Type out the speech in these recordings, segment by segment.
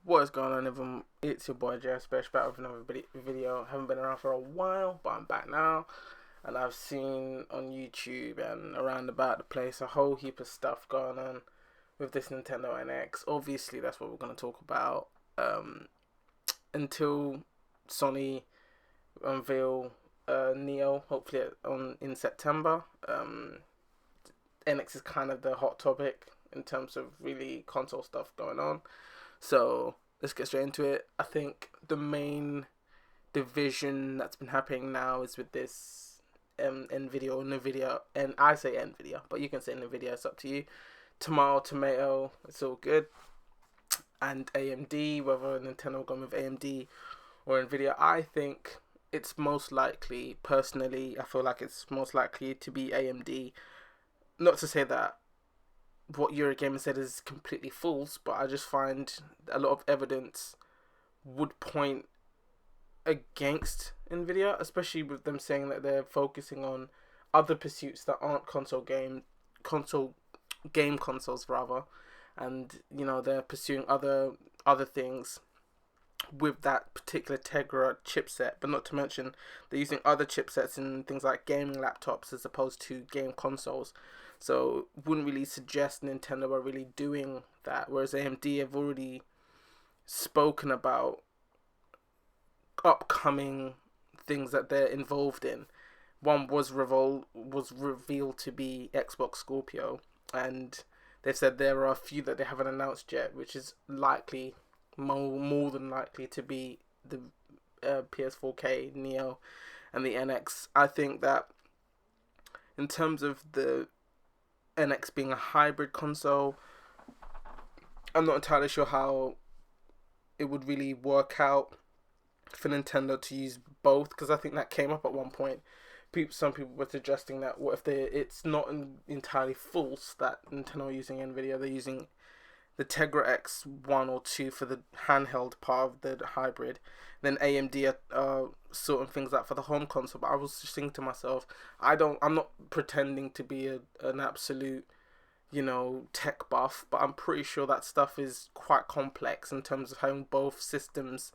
What is going on, everyone? It's your boy Jay Special back with another video. Haven't been around for a while, but I'm back now. And I've seen on YouTube and around about the place a whole heap of stuff going on with this Nintendo NX. Obviously, that's what we're going to talk about until Sony unveil Neo, hopefully in September. NX is kind of the hot topic in terms of really console stuff going on. So let's get straight into it. I think the main division that's been happening now is with this Nvidia, and I say Nvidia, but you can say Nvidia, it's up to you. Tomato, it's all good. And AMD, whether Nintendo going with AMD or Nvidia, I think it's most likely, personally, I feel like it's most likely to be AMD. Not to say that what Eurogamer said is completely false, but I just find a lot of evidence would point against Nvidia, especially with them saying that they're focusing on other pursuits that aren't game consoles rather, and they're pursuing other things with that particular Tegra chipset. But not to mention they're using other chipsets in things like gaming laptops as opposed to game consoles. So wouldn't really suggest Nintendo are really doing that. Whereas AMD have already spoken about upcoming things that they're involved in. One was revealed to be Xbox Scorpio, and they've said there are a few that they haven't announced yet, which is likely, more than likely, to be the PS4K, Neo, and the NX. I think that in terms of the NX being a hybrid console, I'm not entirely sure how it would really work out for Nintendo to use both, because I think that came up at one point. Some people were suggesting that what if it's not entirely false that Nintendo are using Nvidia, they're using the Tegra X 1 or 2 for the handheld part of the hybrid, then AMD are sorting things out for the home console. But I was just thinking to myself, I'm not pretending to be an absolute tech buff, but I'm pretty sure that stuff is quite complex in terms of having both systems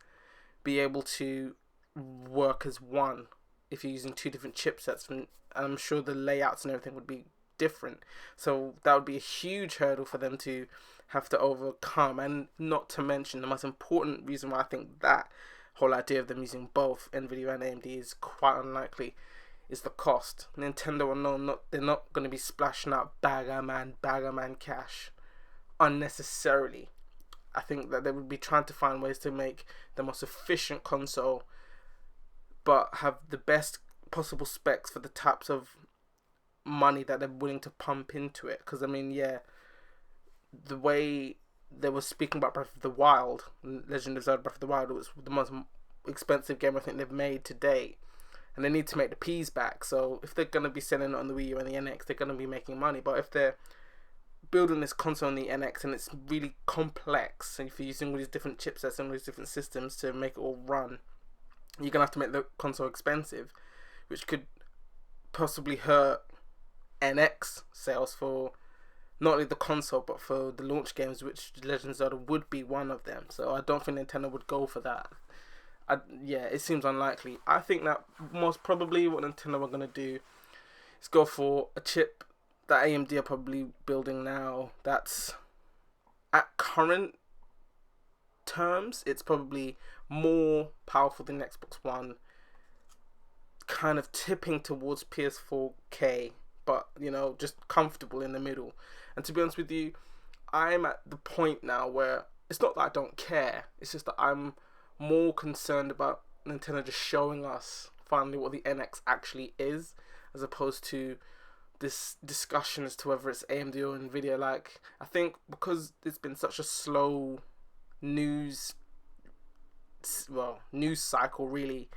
be able to work as one if you're using two different chipsets, and I'm sure the layouts and everything would be different. So that would be a huge hurdle for them to have to overcome. And not to mention, the most important reason why I think that whole idea of them using both Nvidia and AMD is quite unlikely is the cost. Nintendo they're not going to be splashing out bagger man cash unnecessarily. I think that they would be trying to find ways to make the most efficient console, but have the best possible specs for the types of money that they're willing to pump into it. Because the way they were speaking about Breath of the Wild, Legend of Zelda Breath of the Wild, it was the most expensive game I think they've made to date, and they need to make the P's back. So if they're going to be selling it on the Wii U and the NX, they're going to be making money. But if they're building this console on the NX and it's really complex, and if you're using all these different chipsets and all these different systems to make it all run, you're going to have to make the console expensive, which could possibly hurt NX sales for not only the console but for the launch games, which Legend of Zelda would be one of them. So I don't think Nintendo would go for that. It seems unlikely. I think that most probably what Nintendo are going to do is go for a chip that AMD are probably building now, that's at current terms, it's probably more powerful than Xbox One, kind of tipping towards PS4K, but just comfortable in the middle. And to be honest with you, I'm at the point now where it's not that I don't care, it's just that I'm more concerned about Nintendo just showing us finally what the NX actually is, as opposed to this discussion as to whether it's AMD or Nvidia. Like, I think because it's been such a slow news cycle really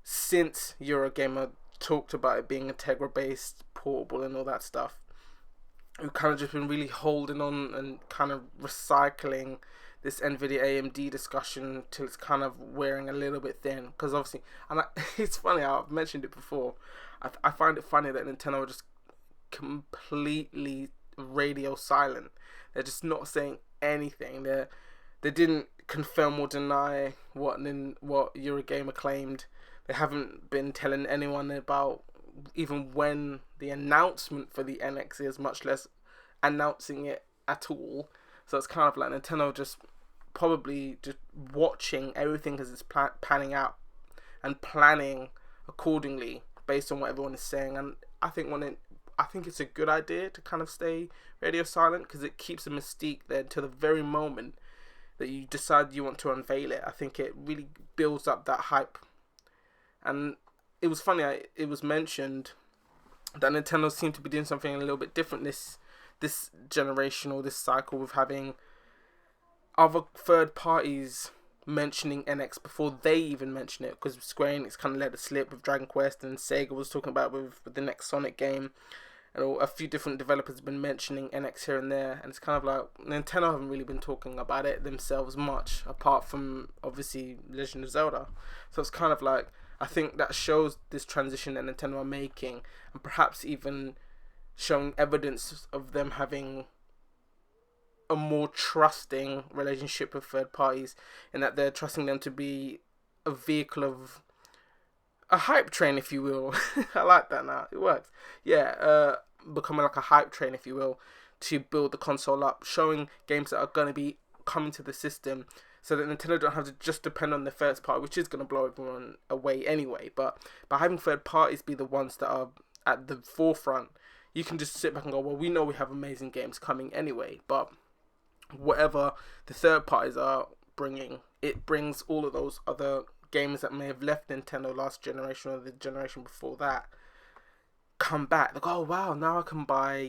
since Eurogamer talked about it being a Tegra based portable and all that stuff, we've kind of just been really holding on and kind of recycling this Nvidia AMD discussion till it's kind of wearing a little bit thin. Because obviously, it's funny, I've mentioned it before, I find it funny that Nintendo are just completely radio silent. They're just not saying anything. They didn't confirm or deny what Eurogamer claimed. They haven't been telling anyone about even when the announcement for the NX is, much less announcing it at all. So it's kind of like Nintendo just probably just watching everything as it's panning out and planning accordingly based on what everyone is saying. And I think it's a good idea to kind of stay radio silent, because it keeps the mystique there to the very moment that you decide you want to unveil it. I think it really builds up that hype. And it was funny, it was mentioned that Nintendo seemed to be doing something a little bit different this generation, or this cycle, with having other third parties mentioning NX before they even mention it, because Square Enix kind of let it slip with Dragon Quest, and Sega was talking about with the next Sonic game, and a few different developers have been mentioning NX here and there, and it's kind of like Nintendo haven't really been talking about it themselves much, apart from obviously Legend of Zelda. So it's kind of like, I think that shows this transition that Nintendo are making, and perhaps even showing evidence of them having a more trusting relationship with third parties, in that they're trusting them to be a vehicle of a hype train, if you will. I like that now. It works. Yeah, becoming like a hype train, if you will, to build the console up, showing games that are going to be coming to the system, so that Nintendo don't have to just depend on the first party, which is going to blow everyone away anyway. But by having third parties be the ones that are at the forefront, you can just sit back and go, well, we know we have amazing games coming anyway, but whatever the third parties are bringing, it brings all of those other games that may have left Nintendo last generation or the generation before that come back. Like, oh wow, now I can buy,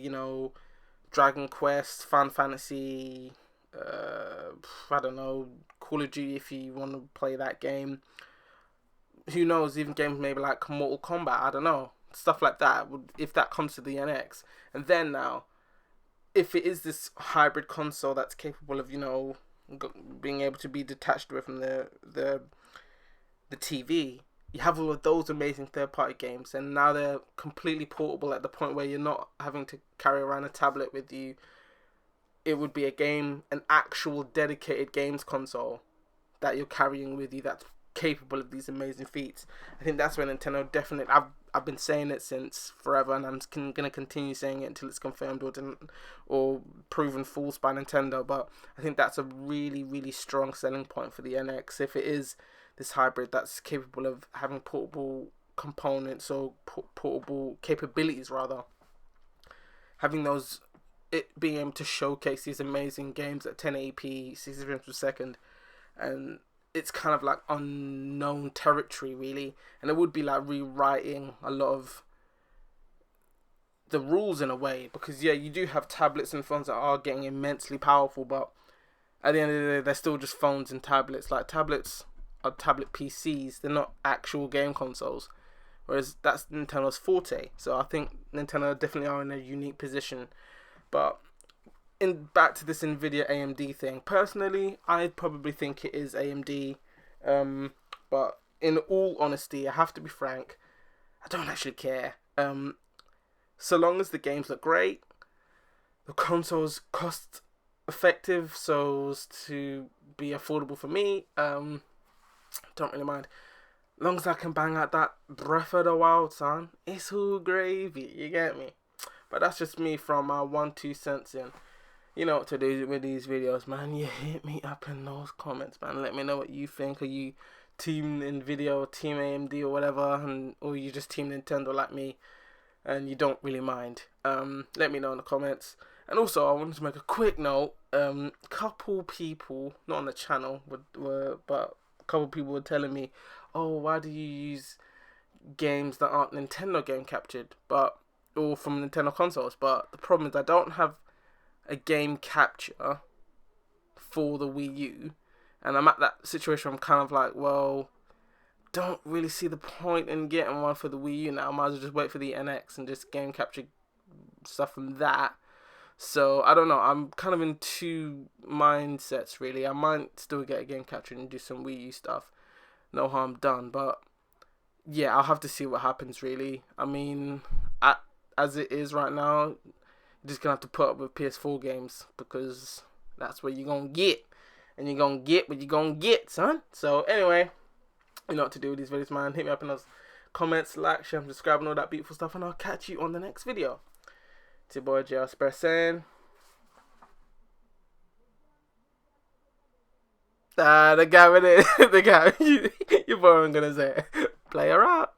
Dragon Quest, Final Fantasy, I don't know, Call of Duty if you want to play that game. Who knows, even games maybe like Mortal Kombat, I don't know. Stuff like that, if that comes to the NX. And then now, if it is this hybrid console that's capable of, being able to be detached away from the TV, you have all of those amazing third-party games, and now they're completely portable at the point where you're not having to carry around a tablet with you. It would be an actual dedicated games console that you're carrying with you that's capable of these amazing feats. I think that's where Nintendo definitely, I've been saying it since forever, and I'm going to continue saying it until it's confirmed or proven false by Nintendo. But I think that's a really, really strong selling point for the NX. If it is this hybrid that's capable of having portable components, or portable capabilities rather, having those, it being able to showcase these amazing games at 1080p, 60 frames per second, and it's kind of like unknown territory, really. And it would be like rewriting a lot of the rules in a way, because yeah, you do have tablets and phones that are getting immensely powerful, but at the end of the day, they're still just phones and tablets. Like, tablets are tablet PCs, they're not actual game consoles, whereas that's Nintendo's forte. So I think Nintendo definitely are in a unique position. But back to this Nvidia AMD thing, personally, I probably think it is AMD, but in all honesty, I have to be frank, I don't actually care. So long as the games look great, the console's cost effective so as to be affordable for me, don't really mind. As long as I can bang out that Breath of the Wild, son, it's all gravy, you get me? But that's just me from my 1-2 cents in. You know what to do with these videos, man. You hit me up in those comments, man. Let me know what you think. Are you team Nvidia or team AMD or whatever, or you just team Nintendo like me, and you don't really mind? Let me know in the comments. And also, I wanted to make a quick note. Couple people, not on the channel, but a couple people were telling me, "Oh, why do you use games that aren't Nintendo game captured, or from Nintendo consoles?" But the problem is, I don't have a game capture for the Wii U, and I'm at that situation where I'm kind of like, well, don't really see the point in getting one for the Wii U now. I might as well just wait for the NX and just game capture stuff from that. So I don't know, I'm kind of in two mindsets really. I might still get a game capture and do some Wii U stuff, no harm done, but yeah, I'll have to see what happens really. I mean, as it is right now, you're just gonna have to put up with PS4 games, because that's what you're gonna get. and you're gonna get what you're gonna get, son. So anyway, you know what to do with these videos, man. Hit me up in those comments, like, share, subscribe, and all that beautiful stuff, and I'll catch you on the next video. It's your boy JL Express saying, the guy with it, the guy, your boy, I'm gonna say, play her out.